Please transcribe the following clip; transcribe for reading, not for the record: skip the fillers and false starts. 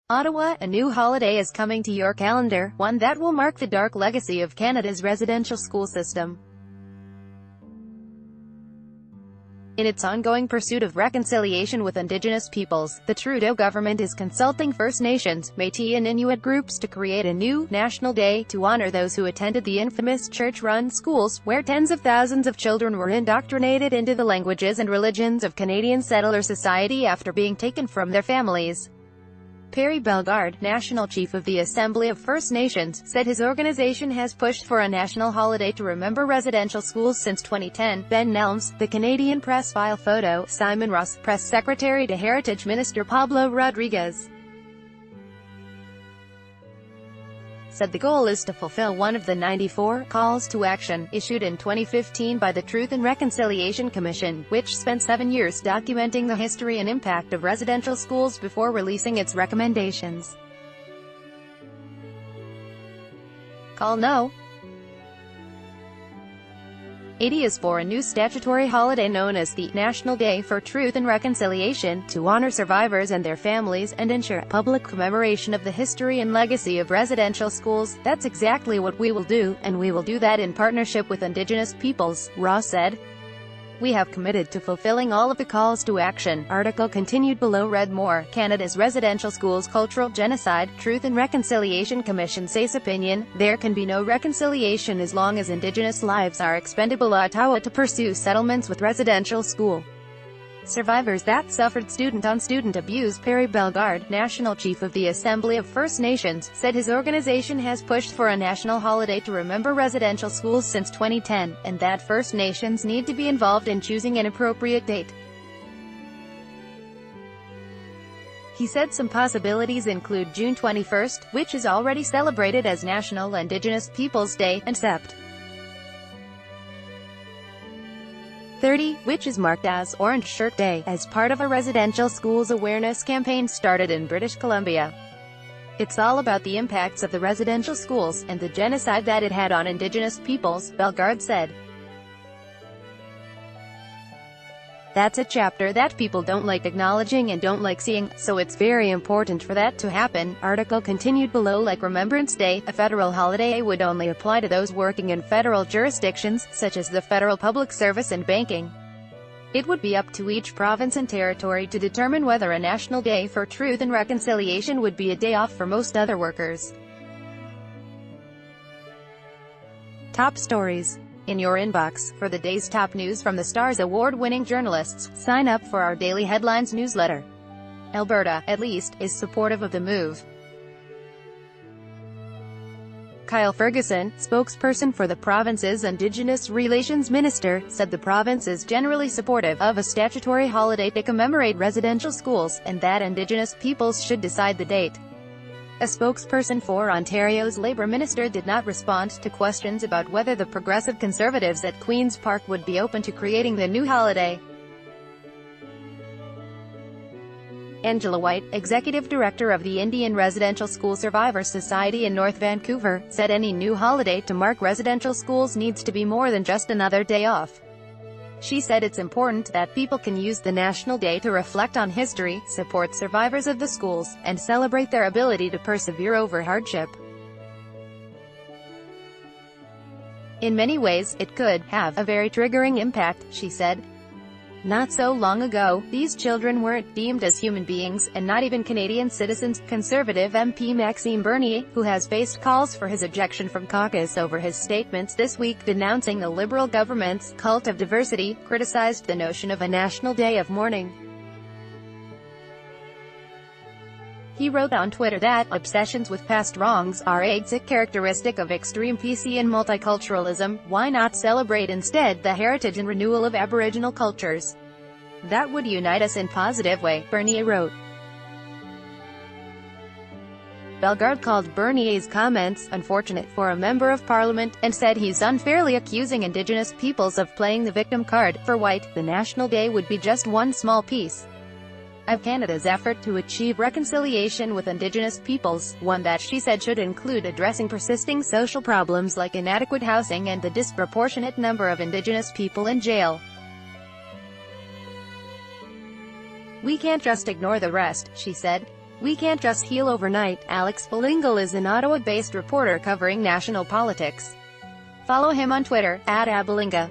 Ottawa, a new holiday is coming to your calendar, one that will mark the dark legacy of Canada's residential school system. In its ongoing pursuit of reconciliation with Indigenous peoples, the Trudeau government is consulting First Nations, Métis and Inuit groups to create a new, national day, to honour those who attended the infamous church-run schools, where tens of thousands of children were indoctrinated into the languages and religions of Canadian settler society after being taken from their families. Perry Bellegarde, National Chief of the Assembly of First Nations, said his organization has pushed for a national holiday to remember residential schools since 2010. Ben Nelms, the Canadian Press File Photo, Simon Ross, Press Secretary to Heritage Minister Pablo Rodriguez, said the goal is to fulfill one of the 94 calls to action issued in 2015 by the Truth and Reconciliation Commission, which spent 7 years documenting the history and impact of residential schools before releasing its recommendations. Call No. 80 is for a new statutory holiday known as the National Day for Truth and Reconciliation, to honor survivors and their families, and ensure public commemoration of the history and legacy of residential schools. That's exactly what we will do, and we will do that in partnership with Indigenous peoples, Ross said. We have committed to fulfilling all of the calls to action. Article continued below. Read more. Canada's Residential Schools Cultural Genocide. Truth and Reconciliation Commission says opinion. There can be no reconciliation as long as Indigenous lives are expendable. Ottawa to pursue settlements with residential school survivors that suffered student-on-student abuse. Perry Bellegarde, National Chief of the Assembly of First Nations, said his organization has pushed for a national holiday to remember residential schools since 2010, and that First Nations need to be involved in choosing an appropriate date. He said some possibilities include June 21st, which is already celebrated as National Indigenous Peoples Day, and Sept. 30, which is marked as Orange Shirt Day, as part of a residential schools awareness campaign started in British Columbia. It's all about the impacts of the residential schools, and the genocide that it had on Indigenous peoples, Bellegarde said. That's a chapter that people don't like acknowledging and don't like seeing, so it's very important for that to happen. Article continued below. Like Remembrance Day, a federal holiday would only apply to those working in federal jurisdictions, such as the Federal Public Service and banking. It would be up to each province and territory to determine whether a national day for truth and reconciliation would be a day off for most other workers. Top stories in your inbox. For the day's top news from the Stars award-winning journalists, sign up for our daily headlines newsletter. Alberta, at least, is supportive of the move. Kyle Ferguson, spokesperson for the province's Indigenous Relations Minister, said the province is generally supportive of a statutory holiday to commemorate residential schools, and that Indigenous peoples should decide the date. A spokesperson for Ontario's Labour Minister did not respond to questions about whether the Progressive Conservatives at Queen's Park would be open to creating the new holiday. Angela White, Executive Director of the Indian Residential School Survivors Society in North Vancouver, said any new holiday to mark residential schools needs to be more than just another day off. She said it's important that people can use the National Day to reflect on history, support survivors of the schools, and celebrate their ability to persevere over hardship. In many ways, it could have a very triggering impact, she said. Not so long ago, these children weren't deemed as human beings, and not even Canadian citizens. Conservative MP Maxime Bernier, who has faced calls for his ejection from caucus over his statements this week denouncing the Liberal government's cult of diversity, criticized the notion of a national day of mourning. He wrote on Twitter that obsessions with past wrongs are a characteristic of extreme PC and multiculturalism. Why not celebrate instead the heritage and renewal of Aboriginal cultures? That would unite us in a positive way, Bernier wrote. Bellegarde called Bernier's comments unfortunate for a Member of Parliament, and said he's unfairly accusing Indigenous peoples of playing the victim card. For White, the National Day would be just one small piece of Canada's effort to achieve reconciliation with Indigenous peoples, one that she said should include addressing persisting social problems like inadequate housing and the disproportionate number of Indigenous people in jail. We can't just ignore the rest, she said. We can't just heal overnight. Alex Bilingual is an Ottawa-based reporter covering national politics. Follow him on Twitter, @abilinga.